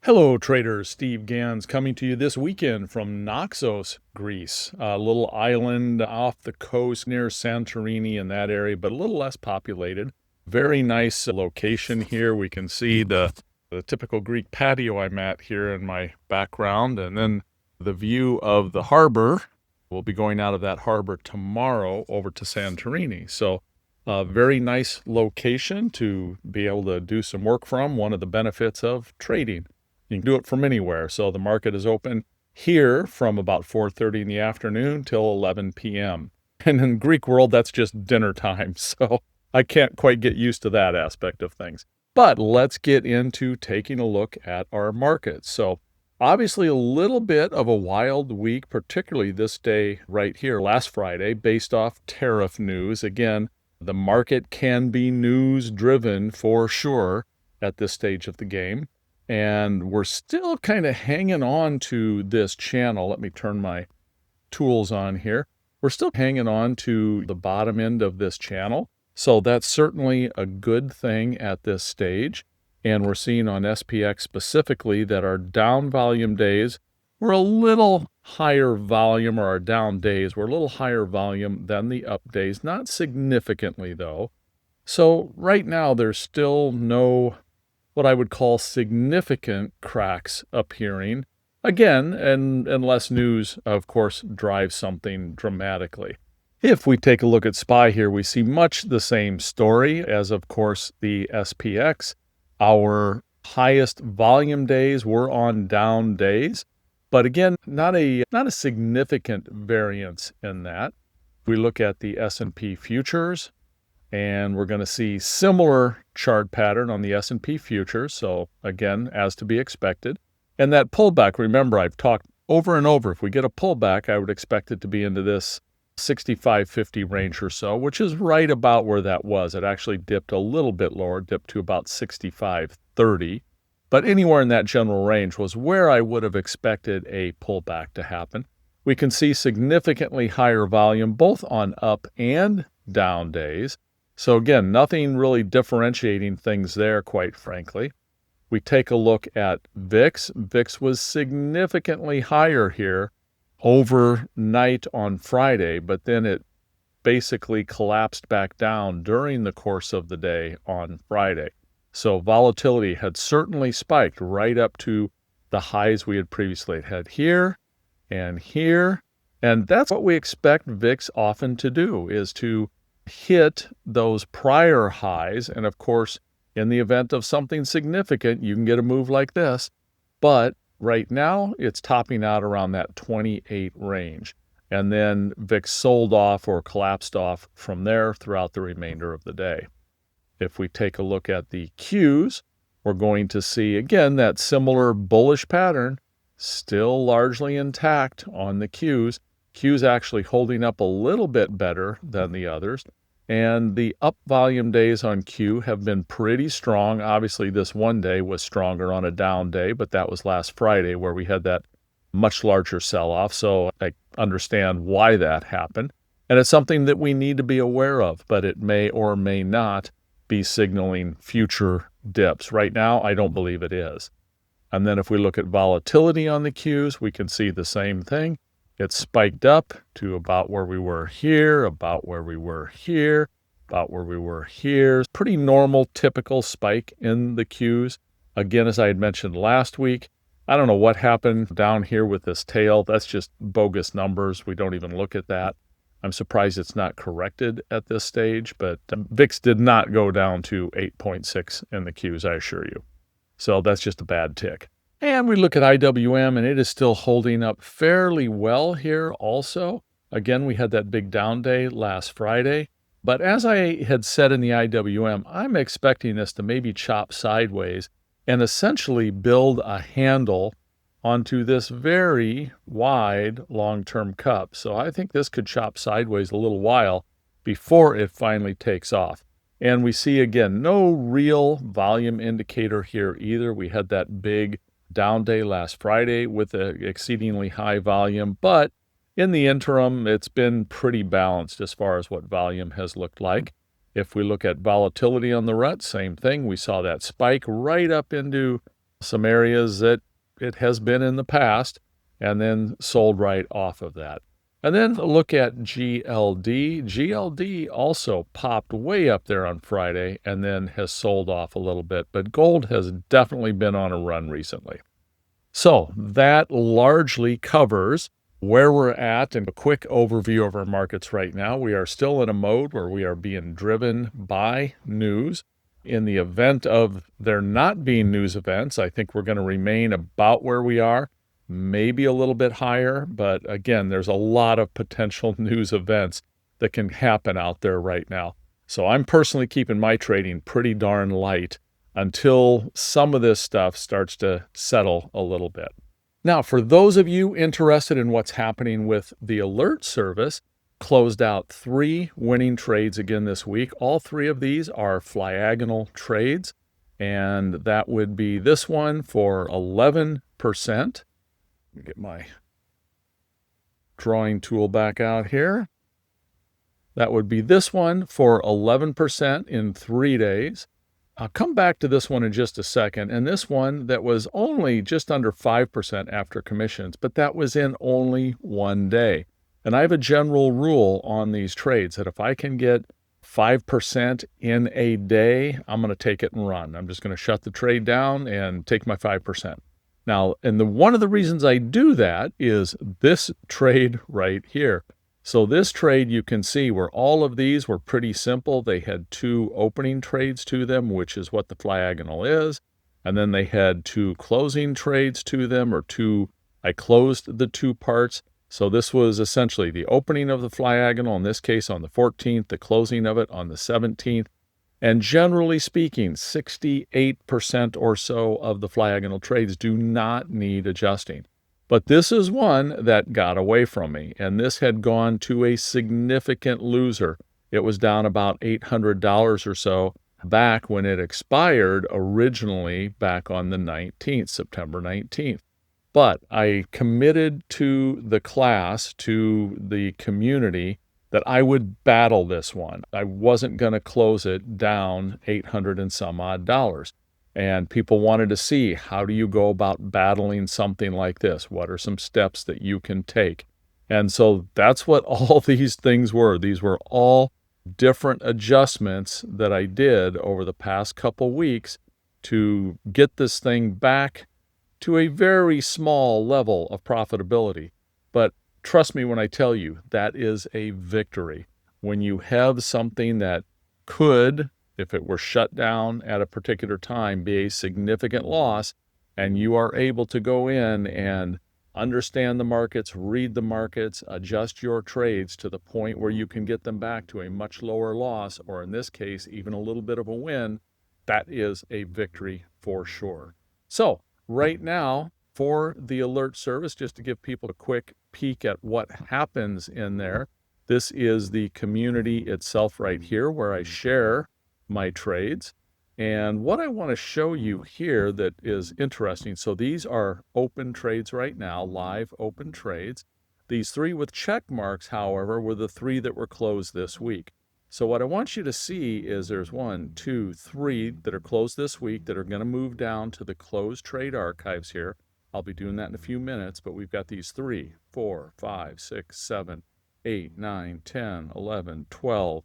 Hello, traders. Steve Gans coming to you this weekend from Naxos, Greece, a little island off the coast near Santorini in that area, but a little less populated. Very nice location here. We can see the typical Greek patio I'm at here in my background, and then the view of the harbor. We'll be going out of that harbor tomorrow over to Santorini. So a very nice location to be able to do some work from, one of the benefits of trading. You can do it from anywhere. So the market is open here from about 4:30 in the afternoon till 11 p.m. And in Greek world, that's just dinner time. So I can't quite get used to that aspect of things. But let's get into taking a look at our markets. So obviously a little bit of a wild week, particularly this day right here, last Friday, based off tariff news. Again, the market can be news driven for sure at this stage of the game. And we're still kind of hanging on to this channel. Let me turn my tools on here. We're still hanging on to the bottom end of this channel. So that's certainly a good thing at this stage. And we're seeing on SPX specifically that our down volume days were a little higher volume, or our down days were a little higher volume than the up days. Not significantly though. So right now there's still no what I would call significant cracks appearing. Again, and unless news, of course, drives something dramatically. If we take a look at SPY here, we see much the same story as, of course, the SPX. Our highest volume days were on down days, but again, not a significant variance in that. If we look at the S&P futures, and we're going to see similar chart pattern on the S&P futures. So again, as to be expected. And that pullback, remember, I've talked over and over, if we get a pullback, I would expect it to be into this 65.50 range or so, which is right about where that was. It actually dipped a little bit lower, dipped to about 65.30. But anywhere in that general range was where I would have expected a pullback to happen. We can see significantly higher volume, both on up and down days. So again, nothing really differentiating things there, quite frankly. We take a look at VIX. VIX was significantly higher here overnight on Friday, but then it basically collapsed back down during the course of the day on Friday. So volatility had certainly spiked right up to the highs we had previously had here and here. And that's what we expect VIX often to do, is to hit those prior highs. And of course, in the event of something significant, you can get a move like this. But right now, it's topping out around that 28 range. And then VIX sold off or collapsed off from there throughout the remainder of the day. If we take a look at the Qs, we're going to see, again, that similar bullish pattern still largely intact on the Qs. Q's actually holding up a little bit better than the others. And the up volume days on Q have been pretty strong. Obviously, this one day was stronger on a down day, but that was last Friday where we had that much larger sell-off. So I understand why that happened. And it's something that we need to be aware of, but it may or may not be signaling future dips. Right now, I don't believe it is. And then if we look at volatility on the Qs, we can see the same thing. It spiked up to about where we were here, about where we were here, about where we were here. Pretty normal, typical spike in the Qs. Again, as I had mentioned last week, I don't know what happened down here with this tail. That's just bogus numbers. We don't even look at that. I'm surprised it's not corrected at this stage, but VIX did not go down to 8.6 in the Qs, I assure you. So that's just a bad tick. And we look at IWM, and it is still holding up fairly well here also. Again, we had that big down day last Friday. But as I had said in the IWM, I'm expecting this to maybe chop sideways and essentially build a handle onto this very wide long-term cup. So I think this could chop sideways a little while before it finally takes off. And we see, again, no real volume indicator here either. We had that big down day last Friday with an exceedingly high volume, but in the interim, it's been pretty balanced as far as what volume has looked like. If we look at volatility on the RUT, same thing. We saw that spike right up into some areas that it has been in the past, and then sold right off of that. And then look at GLD. GLD also popped way up there on Friday and then has sold off a little bit, but gold has definitely been on a run recently. So that largely covers where we're at and a quick overview of our markets right now. We are still in a mode where we are being driven by news. In the event of there not being news events, I think we're going to remain about where we are, maybe a little bit higher. But again, there's a lot of potential news events that can happen out there right now. So I'm personally keeping my trading pretty darn light until some of this stuff starts to settle a little bit. Now, for those of you interested in what's happening with the alert service, closed out 3 winning trades again this week. All 3 of these are flagonal trades, and that would be this one for 11%. Let me get my drawing tool back out here. That would be this one for 11% in 3 days. I'll come back to this one in just a second. And this one that was only just under 5% after commissions, but that was in only 1 day. And I have a general rule on these trades that if I can get 5% in a day, I'm going to take it and run. I'm just going to shut the trade down and take my 5%. Now, and one of the reasons I do that is this trade right here. So this trade, you can see where all of these were pretty simple. They had 2 opening trades to them, which is what the flagonal is. And then they had 2 closing trades to them, or I closed the 2 parts. So this was essentially the opening of the flagonal, in this case on the 14th, the closing of it on the 17th. And generally speaking, 68% or so of the flagonal trades do not need adjusting. But this is one that got away from me, and this had gone to a significant loser. It was down about $800 or so back when it expired originally back on the 19th, September 19th. But I committed to the class, to the community, that I would battle this one. I wasn't going to close it down 800 and some odd dollars. And people wanted to see, how do you go about battling something like this? What are some steps that you can take? And so that's what all these things were. These were all different adjustments that I did over the past couple weeks to get this thing back to a very small level of profitability. But trust me when I tell you, that is a victory. When you have something that could, if it were shut down at a particular time, be a significant loss, and you are able to go in and understand the markets, read the markets, adjust your trades to the point where you can get them back to a much lower loss, or in this case, even a little bit of a win, that is a victory for sure. So right now, for the alert service, just to give people a quick peek at what happens in there, this is the community itself right here where I share my trades. And what I want to show you here that is interesting, so these are open trades right now, live open trades. These 3 with check marks, however, were the 3 that were closed this week. So what I want you to see is there's 1, 2, 3 that are closed this week that are going to move down to the closed trade archives here. I'll be doing that in a few minutes, but we've got these 3, 4, 5, 6, 7, 8, 9, 10, 11, 12,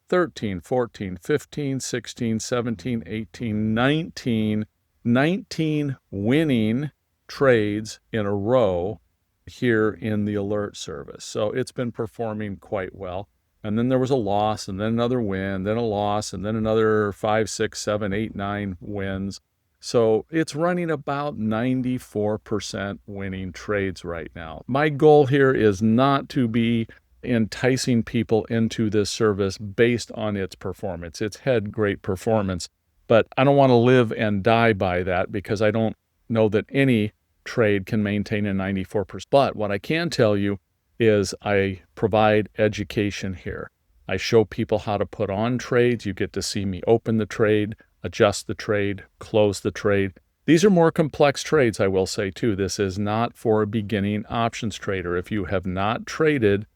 13, 14, 15, 16, 17, 18, 19 winning trades in a row here in the alert service. So it's been performing quite well. And then there was a loss, and then another win, then a loss, and then another 5, 6, 7, 8, 9 wins. So it's running about 94% winning trades right now. My goal here is not to be enticing people into this service based on its performance. It's had great performance, but I don't want to live and die by that because I don't know that any trade can maintain a 94%. But what I can tell you is I provide education here. I show people how to put on trades. You get to see me open the trade, adjust the trade, close the trade. These are more complex trades, I will say too. This is not for a beginning options trader. If you have not traded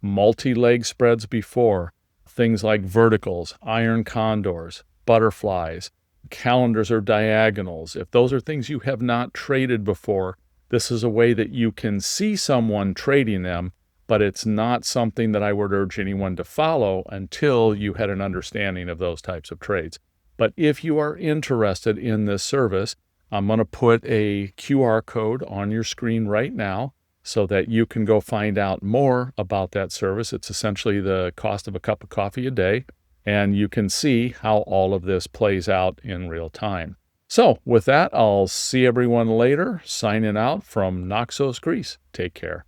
multi-leg spreads before, things like verticals, iron condors, butterflies, calendars or diagonals, if those are things you have not traded before, this is a way that you can see someone trading them, but it's not something that I would urge anyone to follow until you had an understanding of those types of trades. But if you are interested in this service, I'm going to put a QR code on your screen right now so that you can go find out more about that service. It's essentially the cost of a cup of coffee a day, and you can see how all of this plays out in real time. So with that, I'll see everyone later. Signing out from Naxos, Greece. Take care.